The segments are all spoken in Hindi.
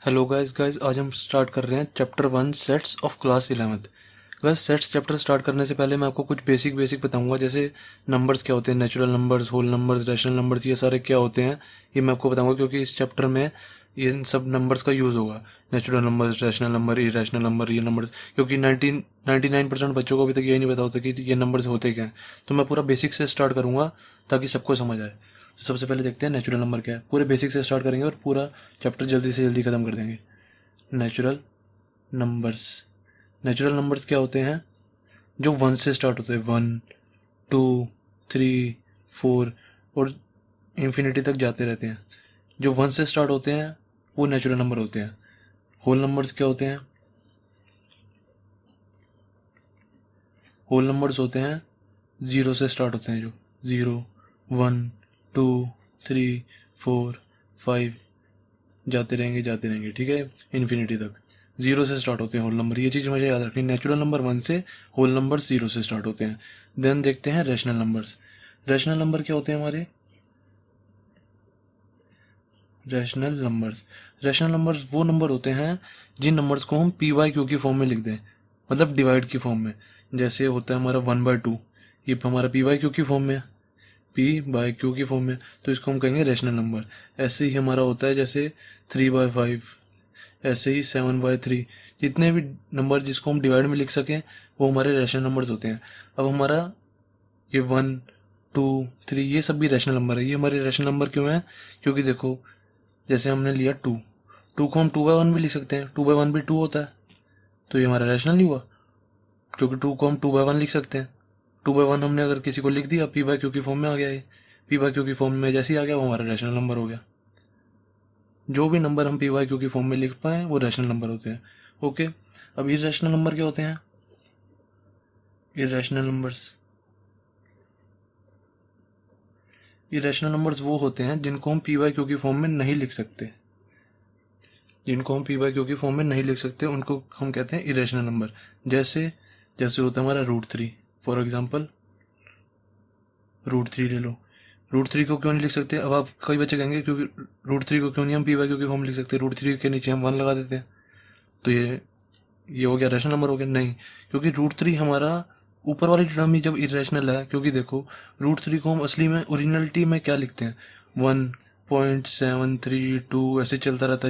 हेलो गाइस आज हम स्टार्ट कर रहे हैं chapter 1 sets of class 11th। Guys sets chapter start करने से पहले मैं आपको कुछ बेसिक बताऊंगा, जैसे नंबर्स क्या होते हैं, natural numbers, whole numbers, rational numbers, ये सारे क्या होते हैं ये मैं आपको बताऊंगा, क्योंकि इस चैप्टर में इन सब नंबर्स का यूज़ होगा। Natural numbers, rational number, irrational number, ये नंबर्स, क्योंकि 99% बच्चों को अभी तक यही नहीं पता होता कि ये नंबर्स होते क्या हैं। तो मैं पूरा बेसिक से स्टार्ट करूँगा ताकि सबको समझ आए। तो सबसे पहले देखते हैं नेचुरल नंबर क्या है। पूरे बेसिक से स्टार्ट करेंगे और पूरा चैप्टर जल्दी से जल्दी ख़त्म कर देंगे। Natural numbers. नेचुरल नंबर्स क्या होते हैं? जो 1 से स्टार्ट होते हैं, 1, 2, 3, 4 और इन्फिनिटी तक जाते रहते हैं। जो 1 से स्टार्ट होते हैं वो नेचुरल नंबर होते हैं। होल नंबर्स क्या होते हैं? होल नंबर्स होते हैं 0 से स्टार्ट होते हैं, जो 0, 1, 2, 3, 4, 5 जाते रहेंगे, ठीक है, इन्फिनिटी तक। 0 से स्टार्ट होते हैं होल नंबर, ये चीज़ मुझे याद रखनी। नेचुरल नंबर 1 से, होल नंबर 0 से स्टार्ट होते हैं। देन देखते हैं रैशनल नंबर्स। रैशनल नंबर क्या होते हैं हमारे? Rational numbers. रैशनल नंबर्स वो नंबर होते हैं जिन नंबर्स को हम पी बाई क्यू की फॉर्म में लिख दें, मतलब डिवाइड की फॉर्म में। जैसे होता है हमारा 1/2, ये हमारा पी बाई क्यू की फॉर्म में, पी बाई क्यू की फॉर्म में, तो इसको हम कहेंगे रैशनल नंबर। ऐसे ही हमारा होता है जैसे 3/5, ऐसे ही 7/3। जितने भी नंबर जिसको हम डिवाइड में लिख सकें वो हमारे रैशनल नंबर्स होते हैं। अब हमारा ये 1, 2, 3 ये सब भी रैशनल नंबर है। ये हमारे रैशनल नंबर क्यों है? क्योंकि देखो, जैसे हमने लिया 2, 2 को हम 2/1 भी लिख सकते हैं, 2/1 भी 2 होता है, तो ये हमारा रैशनल नहीं हुआ, क्योंकि 2 को हम 2/1 लिख सकते हैं। 2/1 हमने अगर किसी को लिख दिया, पी बाई क्यू की फॉर्म में आ गया, ये पी बाई क्यू की फॉर्म में जैसे ही आ गया वो हमारा रैशनल नंबर हो गया। जो भी नंबर हम पी वाई क्यू की फॉर्म में लिख पाए वो रैशनल नंबर होते हैं। ओके, अब इरेशनल नंबर क्या होते हैं? Irrational numbers. इरेशनल नंबर्स वो होते हैं जिनको हम पी वाई क्यू की फॉर्म में नहीं लिख सकते। जिनको हम पी वाई क्यू की फॉर्म में नहीं लिख सकते उनको हम कहते हैं इरेशनल नंबर। जैसे जैसे होता है हमारा √3, फॉर एग्जाम्पल √3 ले लो। √3 को क्यों नहीं लिख सकते? अब आप कई बच्चे कहेंगे क्योंकि √3 को क्यों नहीं हम पी वाई क्यू की फॉर्म में लिख सकते? √3 के नीचे हम 1 लगा देते हैं, तो ये हो गया रैशनल नंबर हो गया। नहीं, क्योंकि √3 हमारा ऊपर वाली टर्म ही जब इरेशनल है, क्योंकि देखो √3 को हम असली में ओरिजिनलिटी में क्या लिखते हैं, 1.732, ऐसे चलता रहता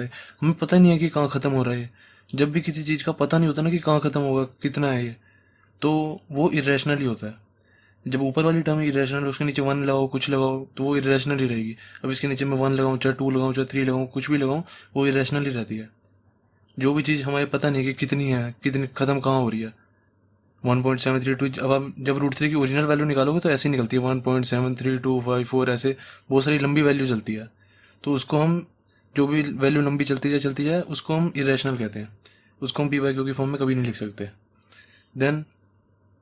है। हमें पता नहीं है कि कहाँ ख़त्म हो रहा है। जब भी किसी चीज़ का पता नहीं होता ना कि कहाँ ख़त्म होगा, कितना है ये, तो वो इरेशनल ही होता है। जब ऊपर वाली टर्म इरेशनल, उसके नीचे 1 लगाओ, कुछ लगाओ, तो वो इरेशनल ही रहेगी। अब इसके नीचे मैं 1 लगाऊँ, चाहे 2 लगाऊँ, चाहे 3 लगाऊँ, कुछ भी लगाऊँ, वो इरेशनल ही रहती है। जो भी चीज़ हमें पता नहीं कि कितनी है, कितनी ख़त्म कहाँ हो रही है, 1.732। अब आप जब √3 की ओरिजिनल वैल्यू निकालोगे तो ऐसे ही निकलती है, 1.73254, ऐसे बहुत सारी लंबी वैल्यू चलती है। तो उसको हम, जो भी वैल्यू लंबी चलती जाए उसको हम इरेशनल कहते हैं। उसको हम पी वाई क्यू की फॉर्म में कभी नहीं लिख सकते। देन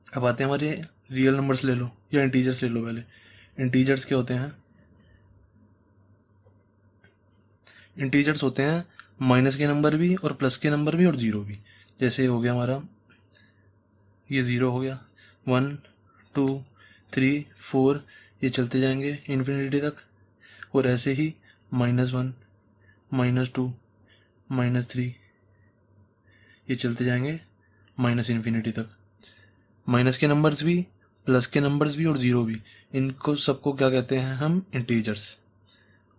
अब आते हैं हमारे रियल नंबर्स ले लो या इंटीजर्स ले लो। पहले इंटीजर्स क्या होते हैं? इंटीजर्स होते हैं माइनस के नंबर भी और प्लस के नंबर भी और ज़ीरो भी। जैसे हो गया हमारा ये 0 हो गया, 1, 2, 3, 4, ये चलते जाएंगे इन्फिनिटी तक। और ऐसे ही -1, -2, -3, ये चलते जाएंगे माइनस इन्फिनिटी तक। माइनस के नंबर्स भी, प्लस के नंबर्स भी और ज़ीरो भी, इनको सबको क्या कहते हैं हम? इंटीजर्स।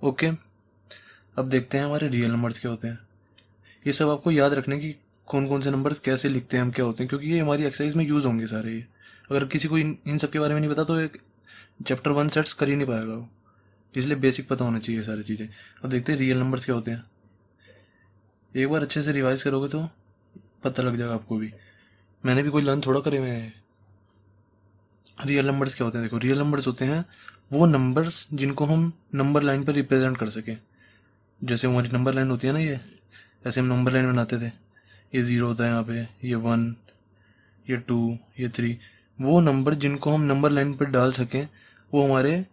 ओके, अब देखते हैं हमारे रियल नंबर्स क्या होते हैं। ये सब आपको याद रखने की, कौन कौन से नंबर्स कैसे लिखते हैं हम, क्या होते हैं, क्योंकि ये हमारी एक्सरसाइज में यूज़ होंगे सारे ये। अगर किसी को इन सब के बारे में नहीं पता तो एक चैप्टर 1 सेट्स कर ही नहीं पाएगा वो, इसलिए बेसिक पता होना चाहिए सारी चीज़ें। अब देखते हैं रियल नंबर्स क्या होते हैं। एक बार अच्छे से रिवाइज करोगे तो पता लग जाएगा आपको भी। मैंने भी कोई लर्न थोड़ा करे हुए हैं। रियल नंबर्स क्या होते हैं? देखो, रियल नंबर्स होते हैं वो नंबर्स जिनको हम नंबर लाइन पर रिप्रेजेंट कर सकें। जैसे हमारी नंबर लाइन होती है ना, ये ऐसे हम नंबर लाइन बनाते थे, ये 0 होता है यहाँ पे, ये 1, ये 2, ये 3। वो नंबर जिनको हम नंबर लाइन पर डाल सकें वो हमारे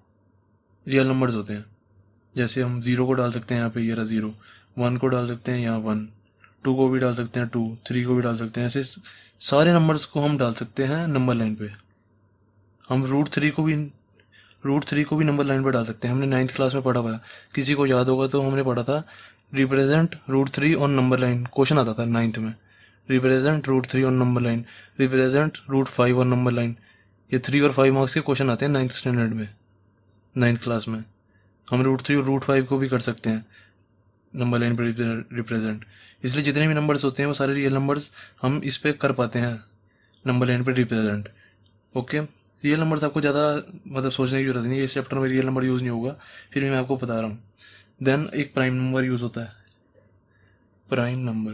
रियल नंबर्स होते हैं। जैसे हम 0 को डाल सकते हैं यहाँ पे, ये रहा 0, 1 को डाल सकते हैं यहाँ 1, 2 को भी डाल सकते हैं 2, 3 को भी डाल सकते हैं। ऐसे सारे नंबर्स को हम डाल सकते हैं नंबर लाइन पे। हम √3 को भी नंबर लाइन पर डाल सकते हैं। हमने 9th क्लास में पढ़ा हुआ है, किसी को याद होगा तो हमने पढ़ा था represent root 3 on number line, question आता था 9th में, represent root 3 on number line, represent root 5 on number line. ये 3 और 5 मार्क्स के क्वेश्चन आते हैं 9th स्टैंडर्ड में, 9th क्लास में। हम रूट 3 और रूट 5 को भी कर सकते हैं नंबर लाइन पर रिप्रेजेंट। इसलिए जितने भी नंबर्स होते हैं वो सारे रियल नंबर्स हम इस पर कर पाते हैं नंबर लाइन पर रिप्रेजेंट। ओके, रियल नंबर्स आपको ज़्यादा मतलब सोचने की जरूरत नहीं है, इस चैप्टर में रियल नंबर यूज़ नहीं होगा, फिर भी मैं आपको बता रहा हूँ। देन एक प्राइम नंबर यूज़ होता है, प्राइम नंबर।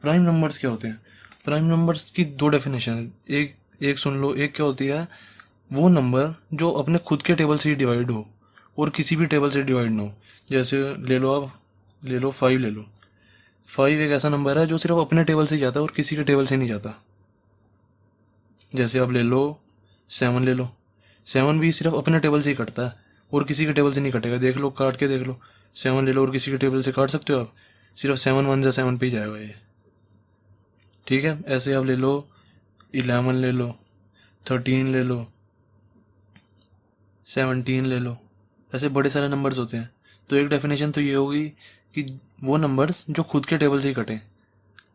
प्राइम नंबर्स क्या होते हैं? प्राइम नंबर्स की दो डेफिनेशन है, एक सुन लो। एक क्या होती है, वो नंबर जो अपने खुद के टेबल से ही डिवाइड हो और किसी भी टेबल से डिवाइड ना हो। जैसे ले लो, आप ले लो 5 ले लो। 5 एक ऐसा नंबर है जो सिर्फ अपने टेबल से ही जाता है और किसी के टेबल से नहीं जाता। जैसे आप ले लो 7 ले लो, 7 भी सिर्फ अपने टेबल से ही कटता है और किसी के टेबल से नहीं कटेगा। देख लो, काट के देख लो, 7 ले लो और किसी के टेबल से काट सकते हो आप? सिर्फ 7 1 जा 7 पे ही जाएगा ये, ठीक है। ऐसे आप ले लो 11 ले लो, 13 ले लो, 17 ले लो, ऐसे बड़े सारे नंबर्स होते हैं। तो एक डेफिनेशन तो ये होगी कि वो नंबर्स जो खुद के टेबल से ही कटें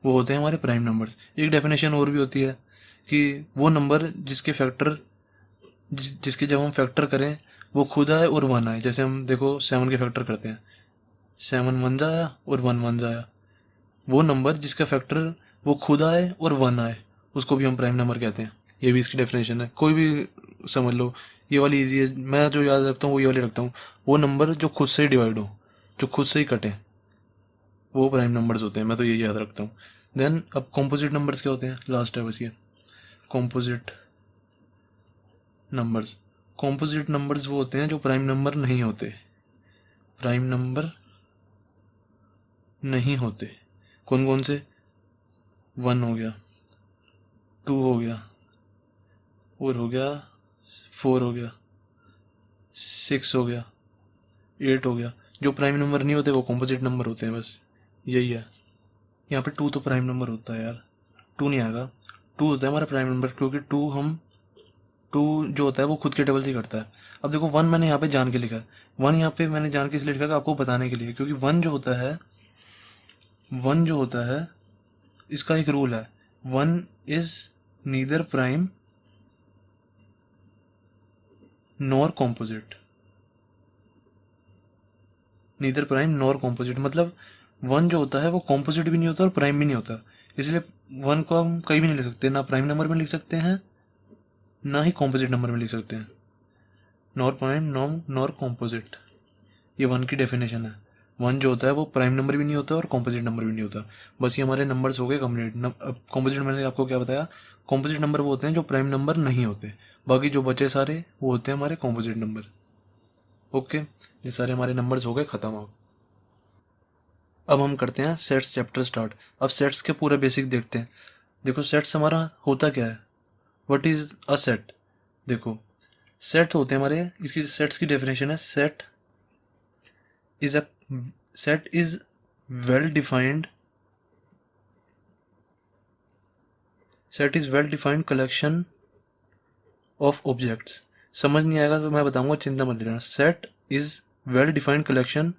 वो होते हैं हमारे प्राइम नंबर्स। एक डेफिनेशन और भी होती है कि वो नंबर जिसके फैक्टर जिसके जब हम फैक्टर करें वो खुद आए और 1 आए। जैसे हम देखो 7 के फैक्टर करते हैं, 7 1 आया और 1 1 आया। वो नंबर जिसका फैक्टर वो खुद आए और 1 आए उसको भी हम प्राइम नंबर कहते हैं। ये भी इसकी डेफिनेशन है, कोई भी समझ लो। ये वाली इजी है, मैं जो याद रखता हूँ वो ये वाली रखता हूँ। वो नंबर जो खुद से ही डिवाइड हो, जो खुद से ही कटे, वो प्राइम नंबर्स होते हैं। मैं तो यही याद रखता हूँ। देन अब कॉम्पोजिट नंबर्स क्या होते हैं, लास्ट है बस ये, कॉम्पोजिट नंबर्स। कॉम्पोजिट नंबर्स वो होते हैं जो प्राइम नंबर नहीं होते, प्राइम नंबर नहीं होते। कौन कौन से? 1 हो गया, 2 हो गया, और हो गया 4 हो गया, 6 हो गया, 8 हो गया। जो प्राइम नंबर नहीं होते वो कॉम्पोजिट नंबर होते हैं, बस यही है। यहाँ पे 2 तो प्राइम नंबर होता है यार, 2 नहीं आएगा। 2 होता है हमारा प्राइम नंबर, क्योंकि 2 जो होता है वो खुद के टेबल से ही करता है। अब देखो 1 मैंने यहाँ पे जान के लिखा है, 1 यहाँ पे मैंने जान के इसलिए लिखा है आपको बताने के लिए, क्योंकि 1 जो होता है इसका एक रूल है, 1 is neither prime nor composite. Neither prime nor composite मतलब 1 जो होता है वो कॉम्पोजिट भी नहीं होता और प्राइम भी नहीं होता। इसलिए 1 को हम कहीं भी नहीं लिख सकते, ना प्राइम नंबर में लिख सकते हैं ना ही कॉम्पोजिट नंबर में लिख सकते हैं। नॉर प्राइम नॉर कॉम्पोजिट, ये 1 की डेफिनेशन है। 1 जो होता है वो प्राइम नंबर भी नहीं होता और कॉम्पोजिट नंबर भी नहीं होता। बस ये हमारे नंबर्स हो गए कंप्लीट। अब कॉम्पोजिट मैंने आपको क्या बताया, कॉम्पोजिट नंबर वो होते हैं जो प्राइम नंबर नहीं होते, बाकी जो बचे सारे वो होते हैं हमारे कॉम्पोजिट नंबर। ओके, ये सारे हमारे नंबर्स हो गए ख़त्म। अब हम करते हैं सेट्स चैप्टर स्टार्ट। अब सेट्स के पूरे बेसिक देखते हैं। देखो सेट्स हमारा होता क्या है, व्हाट इज अ सेट। देखो सेट होते हैं हमारे, इसकी सेट्स की डेफिनेशन है, set is well defined collection of objects. समझ नहीं आएगा तो मैं बताऊंगा, चिंता मत लेना। Set is well defined collection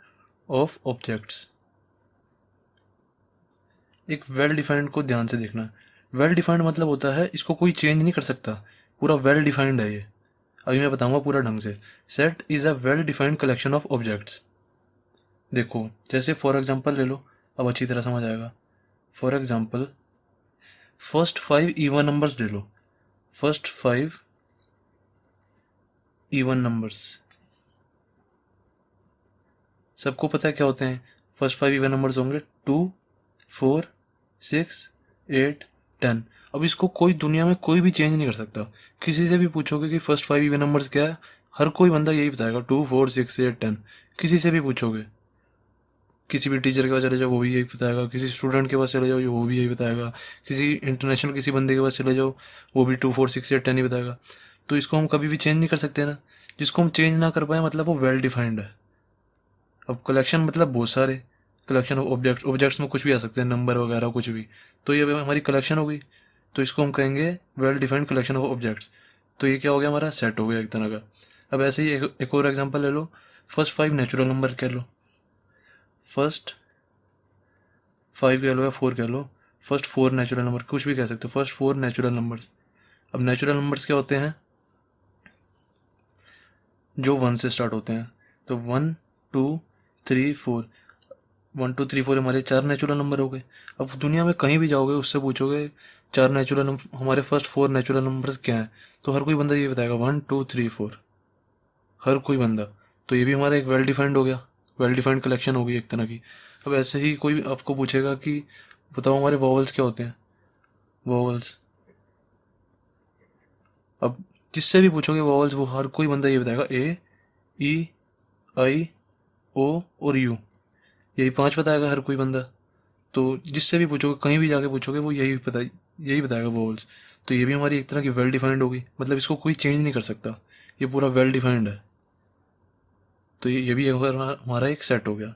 of objects. एक वेल डिफाइंड को ध्यान से देखना। वेल डिफाइंड मतलब होता है इसको कोई चेंज नहीं कर सकता, पूरा वेल डिफाइंड है ये। अभी मैं बताऊंगा पूरा ढंग से। Set is a well defined collection of objects. देखो जैसे फॉर एग्जांपल ले लो, अब अच्छी तरह समझ आएगा। For example first 5 even numbers ले लो, फर्स्ट 5 इवन नंबर्स। सबको पता है क्या होते हैं फर्स्ट 5 इवन नंबर्स होंगे, 2 4 6 8 10। अब इसको कोई दुनिया में कोई भी चेंज नहीं कर सकता। किसी से भी पूछोगे कि फर्स्ट 5 इवन नंबर्स क्या है, हर कोई बंदा यही बताएगा 2 4 6 8 10। किसी से भी पूछोगे, किसी भी टीचर के पास चले जाओ वो भी यही बताएगा, किसी स्टूडेंट के पास चले जाओ वो भी यही बताएगा, किसी इंटरनेशनल किसी बंदे के पास चले जाओ वो भी 2 4 6 8 10 ही बताएगा। तो इसको हम कभी भी चेंज नहीं कर सकते ना। जिसको हम चेंज ना कर पाए मतलब वो वेल डिफाइंड है। अब कलेक्शन मतलब बहुत सारे, कलेक्शन ऑफ ऑब्जेक्ट्स में कुछ भी आ सकते हैं, नंबर वगैरह कुछ भी। तो ये हमारी कलेक्शन हो गई, तो इसको हम कहेंगे well defined collection of objects. तो ये क्या हो गया, हमारा सेट हो गया एक तरह का। अब ऐसे ही एक और एग्जांपल ले लो, फर्स्ट 5 नेचुरल नंबर कह लो, फर्स्ट 5 कह लो या 4 कह लो, फर्स्ट 4 नेचुरल नंबर, कुछ भी कह सकते हो, फर्स्ट 4 नेचुरल नंबर्स। अब नेचुरल नंबर्स क्या होते हैं? जो 1 से स्टार्ट होते हैं। तो 1 2 3 4, 1 2 3 4 हमारे 4 नेचुरल नंबर हो गए। अब दुनिया में कहीं भी जाओगे उससे पूछोगे 4 नेचुरल नंबर, हमारे फर्स्ट 4 नेचुरल नंबर्स क्या हैं, तो हर कोई बंदा ये बताएगा 1 2 3 4, हर कोई बंदा। तो ये भी हमारा एक वेल डिफाइंड हो गया, वेल डिफाइंड कलेक्शन होगी एक तरह की। अब ऐसे ही कोई आपको पूछेगा कि बताओ हमारे वॉवल्स क्या होते हैं, वॉवल्स। अब जिससे भी पूछोगे वॉवल्स, वो हर कोई बंदा ये बताएगा ए ई आई ओ और यू, यही 5 बताएगा हर कोई बंदा। तो जिससे भी पूछोगे, कहीं भी जाके पूछोगे, वो यही बताएगा वॉवल्स। तो ये भी हमारी एक तरह की वेल डिफाइंड होगी, मतलब इसको कोई चेंज नहीं कर सकता, ये पूरा वेल डिफाइंड है। तो ये भी हमारा एक सेट हो गया।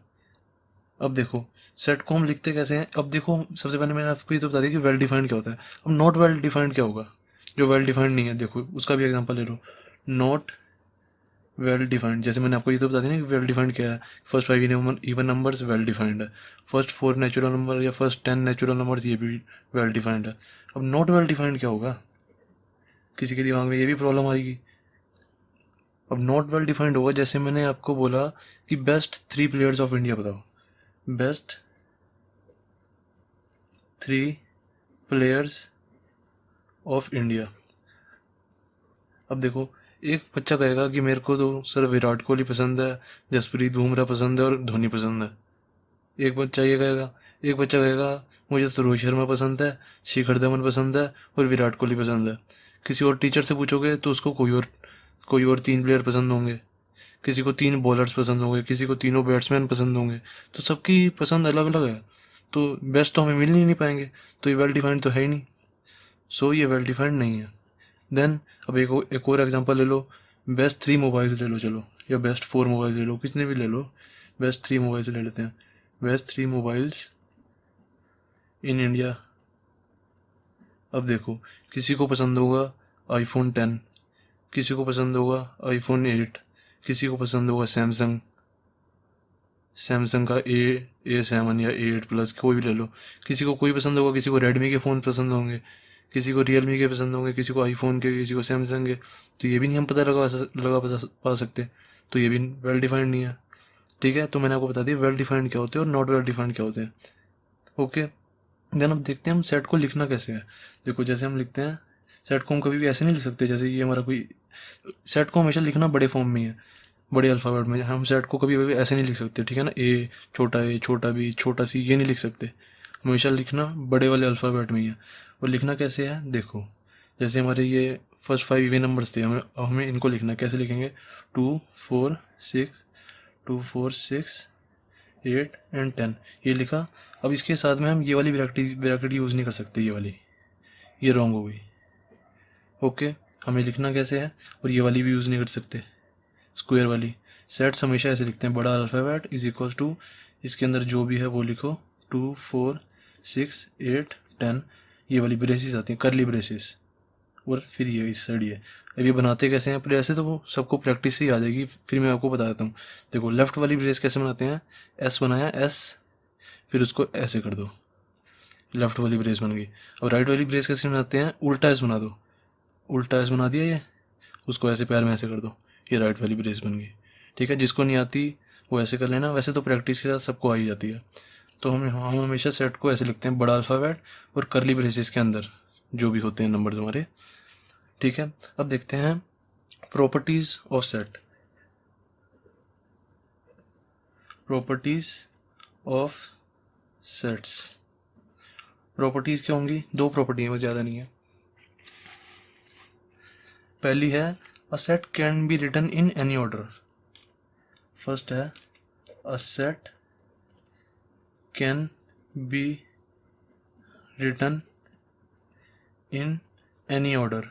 अब देखो सेट को हम लिखते कैसे हैं। अब देखो सबसे पहले मैंने आपको ये तो बता दिया कि वेल डिफाइंड क्या होता है। अब नॉट वेल डिफाइंड क्या होगा, जो वेल डिफाइंड नहीं है। देखो उसका भी एग्जांपल ले लो, नॉट वेल डिफाइंड। जैसे मैंने आपको ये तो बता दिया ना कि वेल डिफाइंड क्या है। First 5 even numbers well defined है, फर्स्ट 4 नेचुरल नंबर या फर्स्ट 10 नेचुरल नंबर्स ये भी वेल डिफाइंड है। अब नॉट वेल डिफाइंड क्या होगा, किसी के दिमाग में ये भी प्रॉब्लम आएगी। अब नॉट वेल डिफाइंड होगा, जैसे मैंने आपको बोला कि बेस्ट 3 प्लेयर्स ऑफ इंडिया बताओ, बेस्ट 3 प्लेयर्स ऑफ इंडिया। अब देखो एक बच्चा कहेगा कि मेरे को तो सर विराट कोहली पसंद है, जसप्रीत बुमराह पसंद है और धोनी पसंद है। एक बच्चा ये कहेगा, एक बच्चा कहेगा मुझे तो रोहित शर्मा पसंद है, शिखर धवन पसंद है और विराट कोहली पसंद है। किसी और टीचर से पूछोगे तो उसको कोई और 3 प्लेयर पसंद होंगे, किसी को 3 बॉलर्स पसंद होंगे, किसी को तीनों बैट्समैन पसंद होंगे। तो सबकी पसंद अलग अलग है, तो बेस्ट तो हमें मिल ही नहीं पाएंगे, तो ये वेल डिफाइंड तो है ही नहीं। सो ये वेल डिफाइंड नहीं है। देन अब एक और एग्जांपल ले लो, बेस्ट 3 मोबाइल्स ले लो चलो, या बेस्ट 4 मोबाइल्स ले लो, कितने भी ले लो, बेस्ट 3 मोबाइल्स ले लेते हैं। Best 3 mobiles in India. अब देखो किसी को पसंद होगा आईफोन 10, किसी को पसंद होगा आईफोन 8, किसी को पसंद होगा सैमसंग का A7 या A8 प्लस, कोई भी ले लो। किसी को कोई पसंद होगा, किसी को रेडमी के फ़ोन पसंद होंगे, किसी को रियलमी के पसंद होंगे, किसी को आईफोन के, किसी को सैमसंग के। तो ये भी नहीं हम पा सकते, तो ये भी वेल डिफाइंड नहीं है। ठीक है, तो मैंने आपको बता दिया वेल डिफाइंड क्या होते हैं और नॉट वेल डिफाइंड क्या होते हैं। ओके, देन अब देखते हैं हम सेट को लिखना कैसे है। देखो जैसे हम लिखते हैं सेट को, हम कभी भी ऐसे नहीं लिख सकते जैसे ये हमारा कोई, सेट को हमेशा लिखना बड़े फॉर्म में है, बड़े अल्फ़ाबेट में। हम सेट को कभी कभी ऐसे नहीं लिख सकते, ठीक है ना, ए छोटा बी छोटा सी, ये नहीं लिख सकते। हमेशा लिखना बड़े वाले अल्फ़ाबेट में ही है। और लिखना कैसे है, देखो जैसे हमारे ये फर्स्ट 5 इवन नंबर्स थे, हमें इनको लिखना, कैसे लिखेंगे, 2 4 6 8 एंड 10, ये लिखा। अब इसके साथ में हम ये वाली ब्रैकेट यूज़ नहीं कर सकते, ये वाली, ये रॉन्ग हो गई। ओके, हमें लिखना कैसे है, और ये वाली भी यूज़ नहीं कर सकते, स्क्वायर वाली। सेट्स हमेशा ऐसे लिखते हैं, बड़ा अल्फ़ाबेट इज इक्वल टू, इसके अंदर जो भी है वो लिखो, 2 4 6 8 10, ये वाली ब्रेसेस आती हैं, करली ब्रेसेस, और फिर ये इस साइड ये। अब ये बनाते कैसे हैं, पर ऐसे तो वो सबको प्रैक्टिस से ही आ जाएगी, फिर मैं आपको बताता हूँ। देखो लेफ्ट वाली ब्रेस कैसे बनाते हैं, एस बनाया, एस फिर उसको ऐसे कर दो, लेफ्ट वाली ब्रेस बन गई। अब राइट वाली ब्रेस कैसे बनाते हैं, उल्टा एस बना दो, उल्टा एस बना दिया ये, उसको ऐसे पैर में ऐसे कर दो, ये राइट वाली ब्रेस बन गई। ठीक है, जिसको नहीं आती वो ऐसे कर लेना, वैसे तो प्रैक्टिस के साथ सबको आ ही जाती है। तो हम हमेशा सेट को ऐसे लिखते हैं, बड़ा अल्फ़ाबेट और करली ब्रेसेस के अंदर जो भी होते हैं नंबर्स हमारे। ठीक है, अब देखते हैं properties of set. Properties of sets, properties क्या होंगी, 2 प्रॉपर्टी है, वो ज़्यादा नहीं है। पहली है a set can be written in any order. First है a set can be written in any order.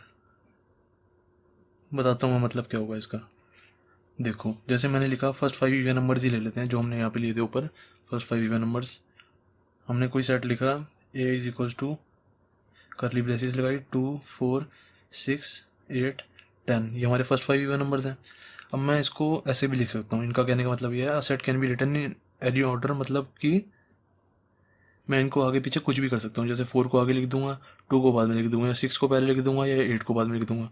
बताता हूँ मतलब क्या होगा इसका। देखो जैसे मैंने लिखा, फर्स्ट 5 इवन नंबर्स ही ले लेते हैं जो हमने यहाँ पे लिए थे ऊपर, फर्स्ट 5 इवन नंबर्स। हमने कोई सेट लिखा, A is equals to, curly braces लगाई, 2 4 6 8 10, ये हमारे फर्स्ट 5 इवन नंबर्स हैं। अब मैं इसको ऐसे भी लिख सकता हूँ, इनका कहने का मतलब ये है a set can be written in any order, मतलब कि मैं इनको आगे पीछे कुछ भी कर सकता हूँ। जैसे 4 को आगे लिख दूंगा, 2 को बाद में लिख दूंगा, या 6 को पहले लिख दूंगा, या 8 को बाद में लिख दूंगा।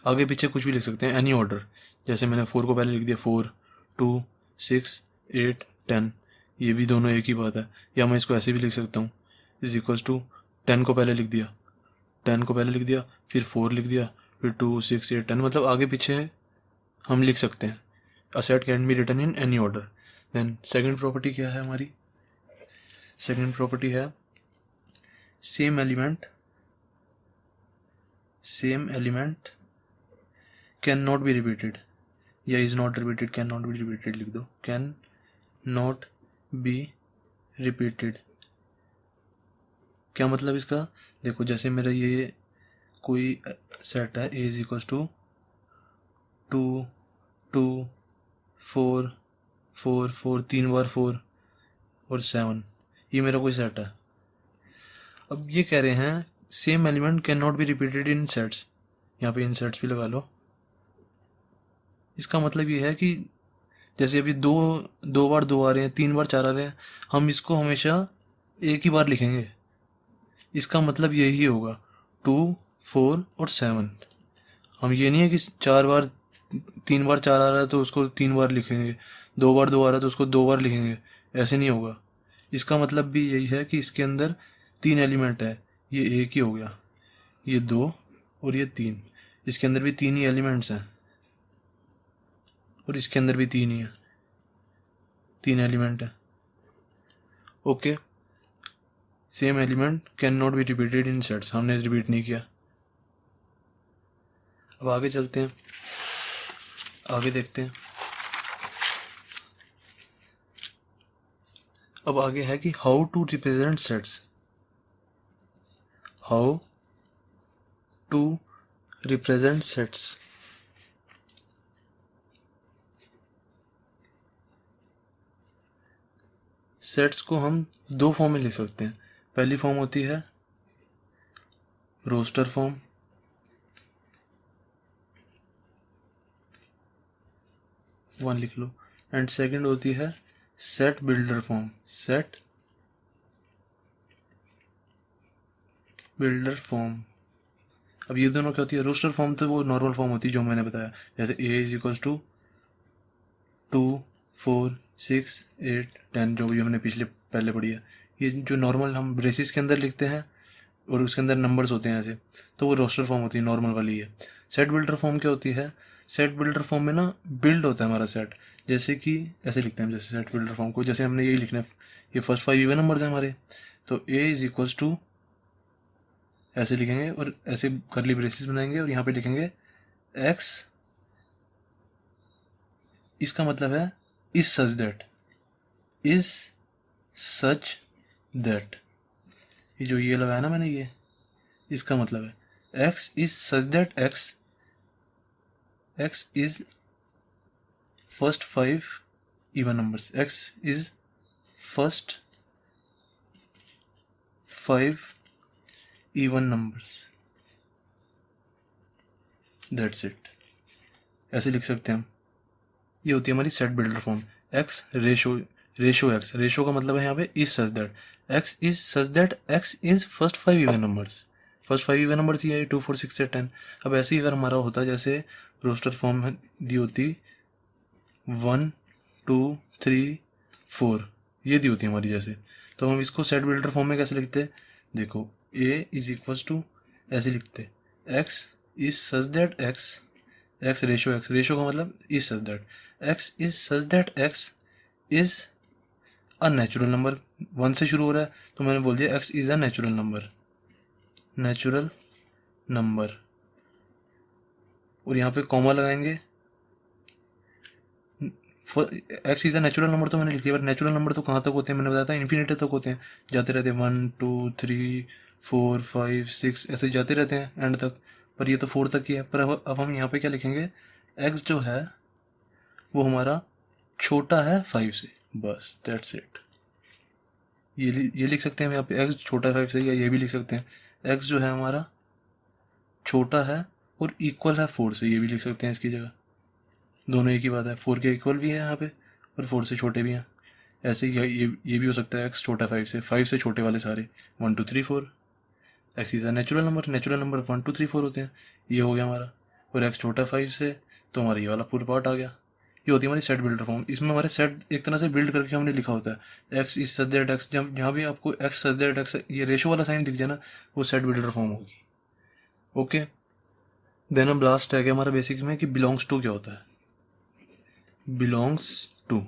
आगे पीछे कुछ भी लिख सकते हैं, एनी ऑर्डर। जैसे मैंने 4 को पहले लिख दिया, 4 2 6 8 10, ये भी दोनों एक ही बात है। या मैं इसको ऐसे भी लिख सकता हूँ, इज इक्वल्स टू 10 को पहले लिख दिया, 10 को पहले लिख दिया, फिर 4 लिख दिया, फिर 2 6 8 10, मतलब आगे पीछे हम लिख सकते हैं। A set can be written in any order. Then second property क्या है हमारी? सेकंड प्रॉपर्टी है same element can not be repeated, या is not repeated, can not be repeated लिख दो, कैन नॉट बी रिपीटेड। क्या मतलब इसका? देखो जैसे मेरा ये कोई सेट है, ए इज इक्वल्स टू 2 2 4 4 4, 3 बार 4 और 7, ये मेरा कोई सेट है। अब ये कह रहे हैं same element can not be repeated in sets, यहाँ पे इन सेट्स भी लगा लो। इसका मतलब ये है कि जैसे अभी दो बार 2 आ रहे हैं, 3 बार 4 आ रहे हैं, हम इसको हमेशा एक ही बार लिखेंगे। इसका मतलब यही होगा 2 4 और 7। हम ये नहीं है कि 4 बार 3 बार 4 आ रहा है तो उसको 3 बार लिखेंगे, 2 बार 2 आ रहा है तो उसको 2 बार लिखेंगे, ऐसे नहीं होगा। इसका मतलब भी यही है कि इसके अंदर 3 एलिमेंट है, ये एक ही हो गया, ये 2 और ये 3, इसके अंदर भी 3 ही एलिमेंट्स हैं, और इसके अंदर भी 3 ही है, 3 एलिमेंट है। Okay, same element can not be repeated in sets, हमने रिपीट नहीं किया। अब आगे चलते हैं, आगे देखते हैं। अब आगे है कि how to represent sets, how to represent sets. Sets को हम 2 फॉर्म में लिख सकते हैं। पहली फॉर्म होती है रोस्टर फॉर्म, वन लिख लो, एंड सेकंड होती है set builder form, set builder form. अब ये दोनों क्या होती है? रोस्टर फॉर्म तो वो नॉर्मल फॉर्म होती है जो मैंने बताया, जैसे ए इज इक्वल्स टू 2 4 6 8 10, जो भी हमने पहले पढ़ी है। ये जो नॉर्मल हम ब्रेसिस के अंदर लिखते हैं और उसके अंदर नंबर्स होते हैं ऐसे, तो वो रोस्टर फॉर्म होती है, नॉर्मल वाली है। सेट बिल्डर फॉर्म क्या होती है? सेट बिल्डर फॉर्म में ना बिल्ड होता है हमारा सेट, जैसे कि ऐसे लिखते हैं, जैसे सेट बिल्डर फॉर्म को जैसे हमने यही लिखना है, ये फर्स्ट 5 इवन नंबर्स हैं हमारे, तो ए इज इक्वल्स टू ऐसे लिखेंगे और ऐसे करली ब्रेसिस बनाएंगे और यहाँ पे लिखेंगे एक्स, इसका मतलब है is such that, is such that, ये जो ये लगाया ना मैंने, ये इसका मतलब है x is such that x is first 5 even numbers, x is first 5 even numbers, that's it, ऐसे लिख सकते हैं हम। ये होती है हमारी set builder form. X ratio x, ratio का मतलब है यहाँ पे is such that, x is such that x is first 5 even numbers, first 5 even numbers ये है 2 4 6 से 10। अब ऐसे ही अगर हमारा होता जैसे रोस्टर फॉर्म दी होती 1 2 3 4, ये दी होती हमारी जैसे, तो हम इसको सेट बिल्डर फॉर्म में कैसे लिखते? देखो ए इज इक्वल्स टू ऐसे लिखते, x is such that x, x ratio का मतलब is such that, x is such that x is a natural number, 1 से शुरू हो रहा है तो मैंने बोल दिया x is a natural number, और यहाँ पे कॉमा लगाएंगे। X is a natural number तो मैंने लिख दिया, पर नेचुरल नंबर तो कहाँ तक होते हैं? मैंने बताया था इन्फिनिटी तक होते हैं, जाते रहते हैं 1 2 3 4 5 6 ऐसे जाते रहते हैं एंड तक, पर ये तो 4 तक ही है। पर अब हम यहाँ पे क्या लिखेंगे? एक्स जो है वो हमारा छोटा है 5 से, बस दैट्स इट। ये लिख सकते हैं हम यहाँ पे, एक्स छोटा है 5 से, या ये भी लिख सकते हैं एक्स जो है हमारा छोटा है और इक्वल है 4 से, ये भी लिख सकते हैं इसकी जगह। दोनों एक ही बात है, 4 के इक्वल भी है यहाँ पे और 4 से छोटे भी हैं। ऐसे ही ये भी हो सकता है, x छोटा 5 से छोटे वाले सारे 1 2 3 4। X is a natural number 1 2 3 4 होते हैं, ये हो गया हमारा। और एक्स छोटा 5 से, तो हमारा ये वाला पूरा पार्ट आ गया। ये होती है हमारी सेट बिल्डर फॉर्म। इसमें हमारे सेट एक तरह से बिल्ड करके हमने लिखा होता है x is such that x. जब जहाँ भी आपको एक्स सच दैट एक्स ये रेशो वाला साइन दिख जाए ना, वो सेट बिल्डर फॉर्म होगी। ओके, देन अब लास्ट है क्या हमारा बेसिक्स में कि बिलोंग्स टू क्या होता है। बिलोंग्स टू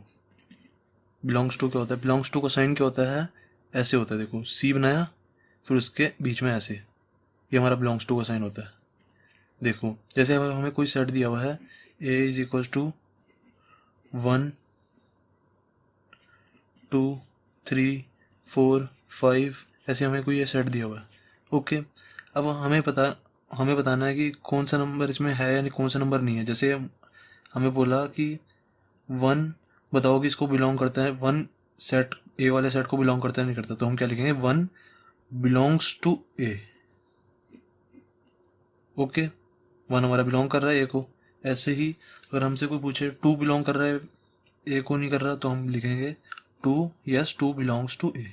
क्या होता है? बिलोंग्स टू का साइन क्या होता है? ऐसे होता है, देखो सी बनाया फिर उसके बीच में ऐसे, ये हमारा बिलोंग्स टू का साइन होता है। देखो जैसे हमें कोई सेट दिया हुआ है ए इज इक्वल टू 1 2 3 4 5, ऐसे हमें कोई ये सेट दिया हुआ है। ओके, अब हमें बताना है कि कौन सा नंबर इसमें है यानी कौन सा नंबर नहीं है। जैसे हमें बोला कि 1 बताओ कि इसको बिलोंग करता है, 1 सेट ए वाले सेट को बिलोंग करता है नहीं करता, तो हम क्या लिखेंगे 1 बिलोंग्स टू ए। ओके, 1 हमारा बिलोंग कर रहा है ए को। ऐसे ही अगर हमसे कोई पूछे 2 बिलोंग कर रहा है ए को नहीं कर रहा, तो हम लिखेंगे 2 yes 2 belongs to A.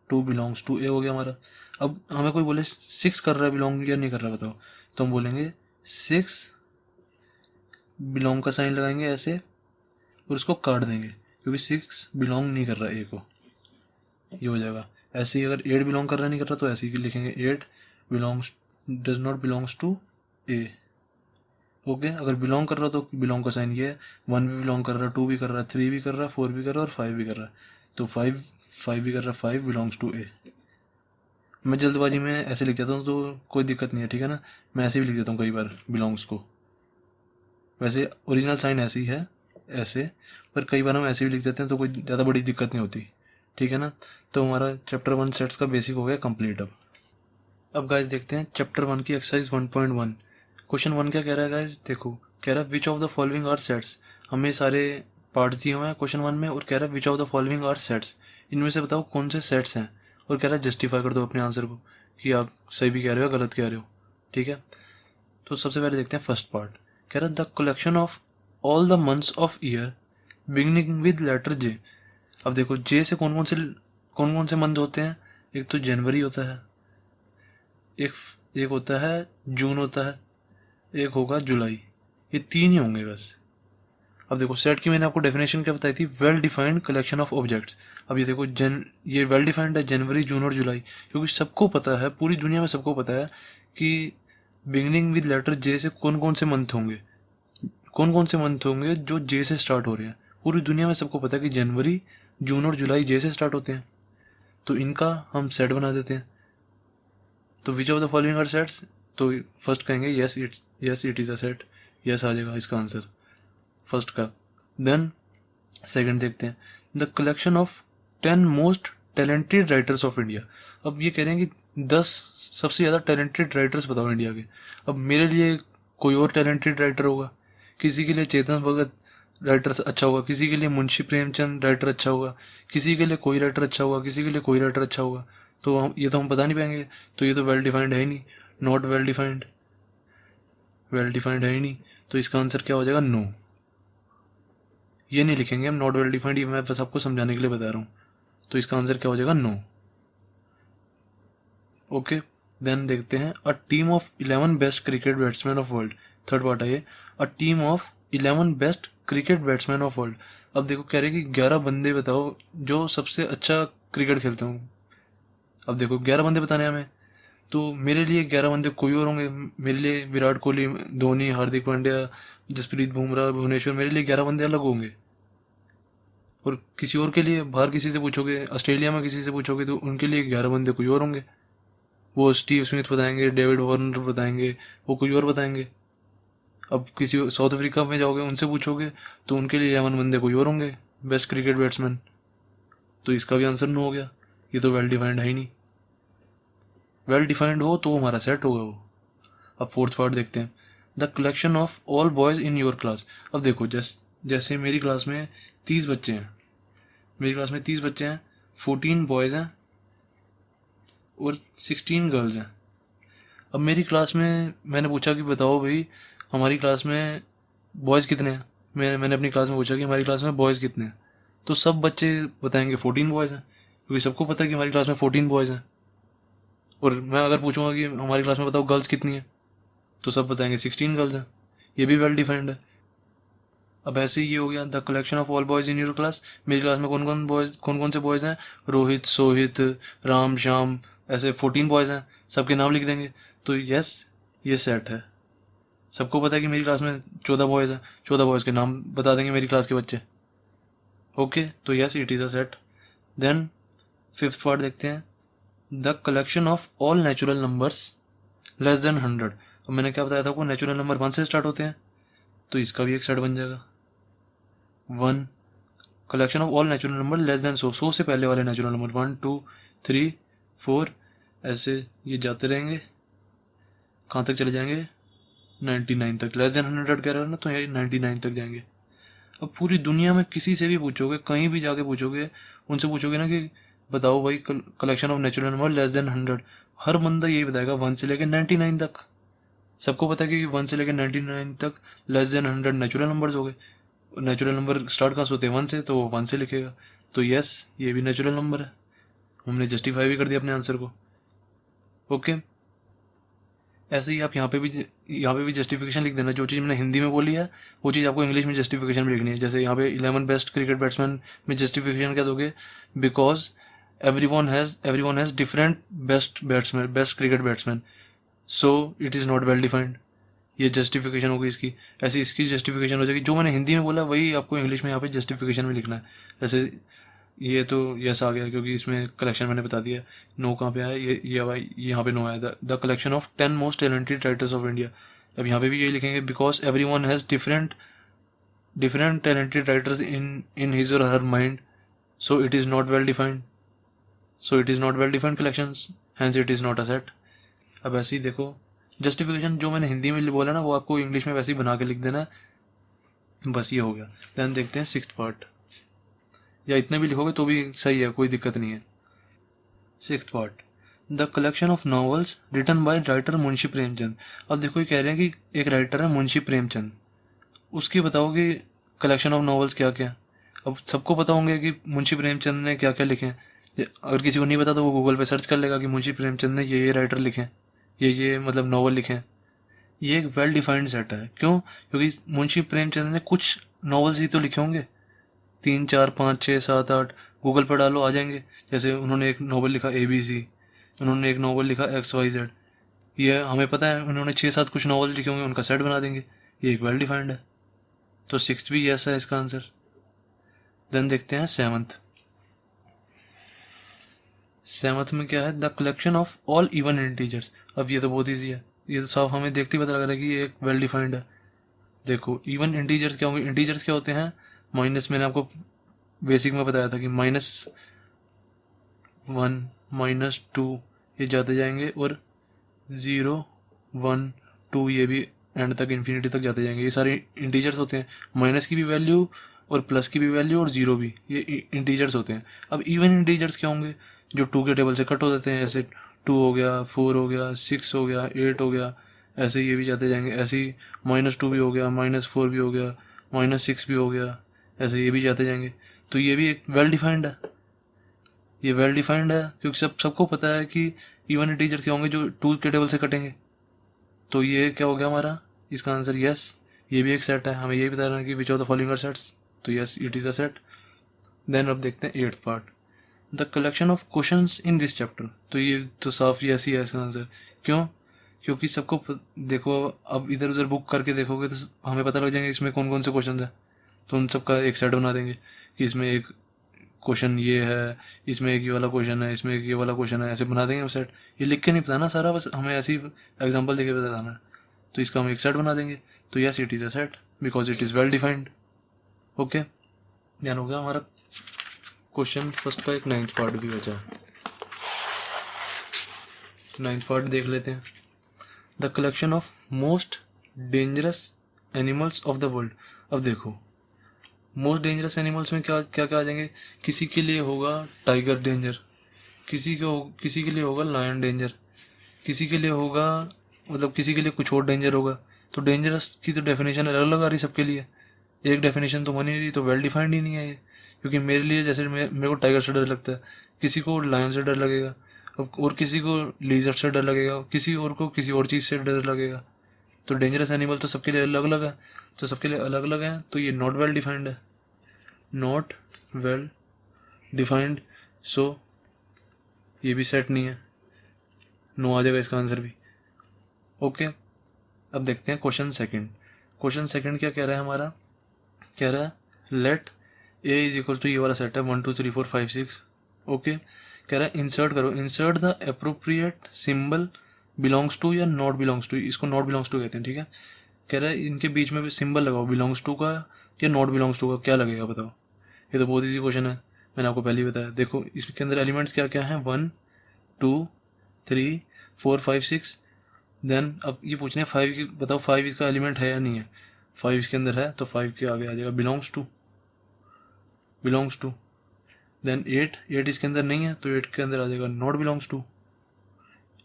2 belongs to A हो गया हमारा। अब हमें कोई बोले 6 कर रहा है बिलोंग या नहीं कर रहा बताओ, तो हम बोलेंगे 6 बिलोंग का साइन लगाएंगे ऐसे और उसको काट देंगे क्योंकि 6 बिलोंग नहीं कर रहा ए को, ये हो जाएगा। ऐसे ही अगर 8 बिलोंग कर रहा नहीं कर रहा, तो ऐसे ही लिखेंगे 8 belongs does not belongs to A. Okay, अगर बिलोंग कर रहा तो बिलोंग का साइन ये है, 1 भी बिलोंग कर रहा है, 2 भी कर रहा है, 3 भी कर रहा है, 4 भी कर रहा है और 5 भी कर रहा है, तो 5 भी कर रहा है, 5 बिलोंग्स टू ए। मैं जल्दबाजी में ऐसे लिख देता हूँ तो कोई दिक्कत नहीं है, ठीक है ना। मैं ऐसे भी लिख देता हूँ कई बार बिलोंग्स को, वैसे ओरिजिनल साइन ऐसे ही है ऐसे, पर कई बार हम ऐसे भी लिख देते हैं तो कोई ज़्यादा बड़ी दिक्कत नहीं होती, ठीक है ना। तो हमारा चैप्टर 1 सेट्स का बेसिक हो गया कंप्लीट। अब गाइस देखते हैं चैप्टर 1 की एक्सरसाइज 1.1। क्वेश्चन 1 क्या कह रहा है गाइस, देखो कह रहा है which of the following are sets. हमें सारे पार्ट्स दिए हुए हैं क्वेश्चन 1 में और कह रहा है which of the following are sets, इनमें से बताओ कौन से सेट्स हैं, और कह रहा है जस्टिफाई कर दो अपने आंसर को कि आप सही भी कह रहे हो गलत कह रहे हो, ठीक है। तो सबसे पहले देखते हैं फर्स्ट पार्ट। कह रहा है the collection of all the months of year beginning with letter J. अब देखो जे से कौन कौन से मंथ होते हैं, एक तो जनवरी होता है, एक होता है जून होता है, एक होगा जुलाई, ये 3 ही होंगे बस। अब देखो सेट की मैंने आपको डेफिनेशन क्या बताई थी, well defined collection of objects. अब ये देखो ये वेल डिफाइंड है जनवरी जून और जुलाई, क्योंकि सबको पता है, पूरी दुनिया में सबको पता है कि बिगिनिंग विद लेटर जे से कौन कौन से मंथ होंगे जो जे से स्टार्ट हो रहे हैं। पूरी दुनिया में सबको पता है कि जनवरी जून और जुलाई जे से स्टार्ट होते हैं, तो इनका हम सेट बना देते हैं। तो which of the following are sets, तो फर्स्ट कहेंगे yes it is a set, yes आ जाएगा इसका आंसर फर्स्ट का। देन सेकंड देखते हैं the collection of 10 most talented writers of India. अब ये कह रहे हैं कि 10 सबसे ज़्यादा टैलेंटेड राइटर्स बताओ इंडिया के। अब मेरे लिए कोई और टैलेंटेड राइटर होगा, किसी के लिए चेतन भगत राइटर अच्छा होगा, किसी के लिए मुंशी प्रेमचंद राइटर अच्छा होगा, किसी के लिए कोई राइटर अच्छा होगा, किसी के लिए कोई राइटर अच्छा होगा, तो हम बता नहीं पाएंगे। तो ये तो वेल डिफाइंड है ही नहीं, नॉट वेल डिफाइंड है ही नहीं, तो इसका आंसर क्या हो जाएगा, नो। ये नहीं लिखेंगे हम नॉट वेल डिफाइंड, ये मैं बस आपको समझाने के लिए बता रहा हूँ। तो इसका आंसर क्या हो जाएगा, नो। ओके, देन देखते हैं a team of 11 best cricket batsman of world. Third part है ये, a team of 11 best cricket batsman of world. अब देखो कह रहे कि 11 बंदे बताओ जो सबसे अच्छा क्रिकेट खेलते हों। अब देखो 11 बंदे बताने हमें, तो मेरे लिए 11 बंदे कोई और होंगे। मेरे लिए विराट कोहली, धोनी, हार्दिक पांड्या, जसप्रीत बुमराह, भुवनेश्वर, मेरे लिए 11 बंदे अलग होंगे। और किसी और के लिए बाहर किसी से पूछोगे, ऑस्ट्रेलिया में किसी से पूछोगे, तो उनके लिए 11 बंदे कोई और होंगे। वो स्टीव स्मिथ बताएंगे, डेविड वार्नर बताएंगे, वो कोई और बताएंगे। अब किसी साउथ अफ्रीका में जाओगे उनसे पूछोगे तो उनके लिए 11 बंदे कोई और होंगे बेस्ट क्रिकेट बैट्समैन। तो इसका भी आंसर नो हो गया, ये तो वेल डिफाइंड है ही नहीं। वेल डिफाइंड हो तो हमारा सेट होगा वो। अब फोर्थ पार्ट देखते हैं the collection of all boys in your class. अब देखो जैसे मेरी क्लास में 30 बच्चे हैं, 14 बॉयज़ हैं और 16 गर्ल्स हैं। अब मेरी क्लास में मैंने पूछा कि बताओ भाई हमारी क्लास में बॉयज़ कितने हैं, मैंने अपनी क्लास में पूछा कि हमारी क्लास में बॉयज़ कितने हैं, तो सब बच्चे बताएंगे 14 बॉयज़ हैं, क्योंकि सबको पता है कि हमारी क्लास में 14 बॉयज़ हैं। और मैं अगर पूछूंगा कि हमारी क्लास में बताओ गर्ल्स कितनी हैं, तो सब बताएंगे 16 गर्ल्स हैं। ये भी वेल डिफाइंड है। अब ऐसे ही ये हो गया the collection of all boys in your class. मेरी क्लास में कौन कौन से बॉयज़ हैं, रोहित, सोहित, राम, श्याम, ऐसे 14 बॉयज़ हैं, सबके नाम लिख देंगे। तो यस, ये सेट है। सबको पता है कि मेरी क्लास में 14 बॉयज़ हैं, 14 बॉयज़ के नाम बता देंगे मेरी क्लास के बच्चे। ओके, तो yes, it is a set. Then fifth part देखते हैं, the collection of all natural numbers less than 100। अब मैंने क्या बताया था आपको, नेचुरल नंबर 1 से स्टार्ट होते हैं, तो इसका भी एक सेट बन जाएगा 1। Collection of all natural number less than 100 से पहले वाले नेचुरल नंबर 1 2 3 4, ऐसे ये जाते रहेंगे, कहाँ तक चले जाएंगे, 99 तक। लेस देन 100 कह रहा है ना, तो ये 99 तक जाएंगे। अब पूरी दुनिया में किसी से भी पूछोगे, कहीं भी जाके पूछोगे, उनसे पूछोगे ना कि बताओ भाई collection of natural number less than 100, हर बंदा यही बताएगा 1 से लेकर 99 तक। सबको पता है कि 1 से लेकर 99 तक लेस देन 100 नेचुरल नंबर्स हो गए। नेचुरल नंबर स्टार्ट कहाँ से होते हैं, 1 से, तो वो 1 से लिखेगा। तो यस, ये भी नेचुरल नंबर है। हमने जस्टिफाई भी कर दिया अपने आंसर को। ओके, ऐसे ही आप यहाँ पे भी जस्टिफिकेशन लिख देना। जो चीज़ मैंने हिंदी में बोली है वो चीज़ आपको इंग्लिश में जस्टिफिकेशन में लिखनी है। जैसे यहाँ पे 11 बेस्ट क्रिकेट बैट्समैन में जस्टिफिकेशन क्या दोगे, because everyone has different best cricket batsman, so it is not well defined. ये जस्टिफिकेशन होगी इसकी। ऐसे इसकी जस्टिफिकेशन हो जाएगी। जो मैंने हिंदी में बोला वही आपको इंग्लिश में यहाँ पे जस्टिफिकेशन में लिखना है। जैसे ये तो यस आ गया क्योंकि इसमें कलेक्शन मैंने बता दिया। नो कहाँ पे आया, ये भाई यहाँ पे नो आया। The collection of 10 most talented writers of India. अब यहाँ पे भी यही लिखेंगे, because every one has different talented writers in his or her mind, so it is not well defined collections, hence it is not a set. अब ऐसे ही देखो, जस्टिफिकेशन जो मैंने हिंदी में बोला ना वो आपको इंग्लिश में वैसे ही बना के लिख देना। बस ये हो गया। देन देखते हैं सिक्स्थ पार्ट, या इतने भी लिखोगे तो भी सही है, कोई दिक्कत नहीं है। Sixth part, the collection of novels written by writer Munshi Premchand. अब देखो ये कह रहे हैं कि एक राइटर है मुंशी प्रेमचंद, उसकी बताओगे कलेक्शन ऑफ नॉवेल्स क्या क्या। अब सबको पता होंगे कि मुंशी प्रेमचंद ने क्या क्या लिखे हैं। अगर किसी को नहीं पता तो वो गूगल पे सर्च कर लेगा कि मुंशी प्रेमचंद ने ये राइटर लिखे हैं, ये मतलब नॉवल लिखे हैं। ये एक वेल डिफाइंड सेट है। क्यों? क्योंकि मुंशी प्रेमचंद ने कुछ नॉवेल्स ही तो लिखे होंगे, 3 4 5 6 7 8, गूगल पर डालो आ जाएंगे। जैसे उन्होंने एक नॉवल लिखा ABC, उन्होंने एक नॉवल लिखा XYZ, ये हमें पता है उन्होंने 6 7 कुछ नॉवेल्स लिखे होंगे, उनका सेट बना देंगे। ये एक वेल डिफाइंड है। तो सिक्स्थ भी यस है इसका आंसर। देन देखते हैं सेवंथ में क्या है, the collection of all even integers. अब ये तो बहुत ईजी है, ये तो साफ हमें देखते ही पता लग रहा है कि ये एक वेल डिफाइंड है। देखो इवन इंटीजर्स क्या होंगे, इंटीजर्स क्या होते हैं, माइनस, मैंने आपको बेसिक में बताया था कि -1 -2 ये जाते जाएंगे, और 0 1 2 ये भी एंड तक इन्फिनिटी तक जाते जाएंगे। ये सारे इंटीजर्स होते हैं। माइनस की भी वैल्यू और प्लस की भी वैल्यू और 0 भी, ये इंटीजर्स होते हैं। अब इवन इंटीजर्स क्या होंगे, जो 2 के टेबल से कट हो जाते हैं। ऐसे 2 हो गया, 4 हो गया, 6 हो गया, 8 हो गया, ऐसे ये भी जाते जाएंगे। ऐसे ही -2 भी हो गया, -4 भी हो गया, -6 भी हो गया, ऐसे ये भी जाते जाएंगे। तो ये भी एक वेल डिफाइंड है। ये वेल डिफाइंड है क्योंकि सबको पता है कि इवन इंटीजर्स क्या होंगे जो 2 के टेबल से कटेंगे। तो ये क्या हो गया हमारा, इसका आंसर यस। ये भी एक सेट है। हमें ये भी बताना है कि which of the following are sets, तो yes it is a set. Then अब देखते हैं 8th part, the collection of questions in this chapter. तो ये तो साफ यस ही है इसका आंसर। क्यों? क्योंकि सबको देखो, अब इधर उधर बुक करके देखोगे तो हमें पता लग जाएंगे इसमें कौन कौन से क्वेश्चन है, तो उन सबका एक सेट बना देंगे कि इसमें एक क्वेश्चन ये है, इसमें एक ये वाला क्वेश्चन है, इसमें एक ये वाला क्वेश्चन है, ऐसे बना देंगे हम सेट। ये लिख के नहीं बताना सारा, बस हमें ऐसे ही एग्जाम्पल देके बताना है, तो इसका हम एक सेट बना देंगे। तो yes it is a set because it is well defined. Okay, ध्यान हो गया हमारा क्वेश्चन फर्स्ट का। एक 9th पार्ट भी बचा, 9th पार्ट देख लेते हैं। The collection of most dangerous animals of the world. अब देखो मोस्ट डेंजरस एनिमल्स में क्या क्या क्या आ जाएंगे। किसी के लिए होगा टाइगर डेंजर, किसी के लिए होगा लायन डेंजर, किसी के लिए होगा, मतलब किसी के लिए कुछ और डेंजर होगा। तो डेंजरस की तो डेफिनेशन अलग अलग आ रही सबके लिए, एक डेफिनेशन तो बनी रही, तो वेल डिफाइंड ही नहीं है ये। क्योंकि मेरे लिए जैसे मेरे को टाइगर से डर लगता है, किसी को लायन से डर लगेगा, अब और किसी को लीजर्ड से डर लगेगा, किसी और को किसी और चीज़ से डर लगेगा। तो डेंजरस एनिमल तो सबके लिए अलग अलग है, तो सबके लिए अलग अलग है, तो ये नॉट वेल डिफाइंड है, नॉट वेल डिफाइंड। सो ये भी सेट नहीं है, नो आ जाएगा इसका आंसर भी। ओके, अब देखते हैं क्वेश्चन सेकंड। क्वेश्चन सेकंड क्या कह रहा है हमारा, कह रहा है let A is equal to, ये वाला सेट है 1 2 3 4 5 6। ओके, कह रहा है इंसर्ट करो, insert the appropriate symbol belongs to या नॉट बिलोंग्स टू, इसको नॉट बिलोंग्स टू कहते हैं, ठीक है। कह रहा है इनके बीच में भी सिंबल लगाओ, बिलोंग्स टू का या नॉट बिलोंग्स टू का, क्या लगेगा बताओ। ये तो बहुत ईजी क्वेश्चन है, मैंने आपको पहले ही बताया। देखो इसके अंदर एलिमेंट्स क्या क्या हैं, 1 2 3 4 5 6। देन अब ये पूछने 5 की, बताओ 5 इसका एलिमेंट है या नहीं है। 5 इसके अंदर है, तो 5 के आगे आ जाएगा belongs to, belongs to. Then 8 इसके अंदर नहीं है, तो 8 के अंदर आ जाएगा नॉट बिलोंग्स टू,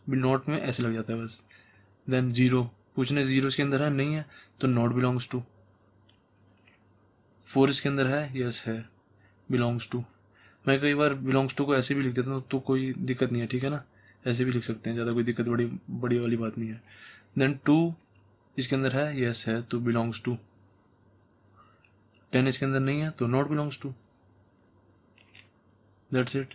नॉट में ऐसे लग जाता है बस। देन 0 पूछने, 0 इसके अंदर है नहीं है, तो नॉट बिलोंग्स टू। 4 इसके अंदर है, यस है, बिलोंग्स टू। मैं कई बार बिलोंग्स टू को ऐसे भी लिख देता हूँ, तो कोई दिक्कत नहीं है, ठीक है ना, ऐसे भी लिख सकते हैं, ज़्यादा कोई दिक्कत बड़ी बड़ी वाली बात नहीं है। देन 2 इसके अंदर है, यस है, तो बिलोंग्स टू। 10 इसके अंदर नहीं है, तो not belongs to. That's it.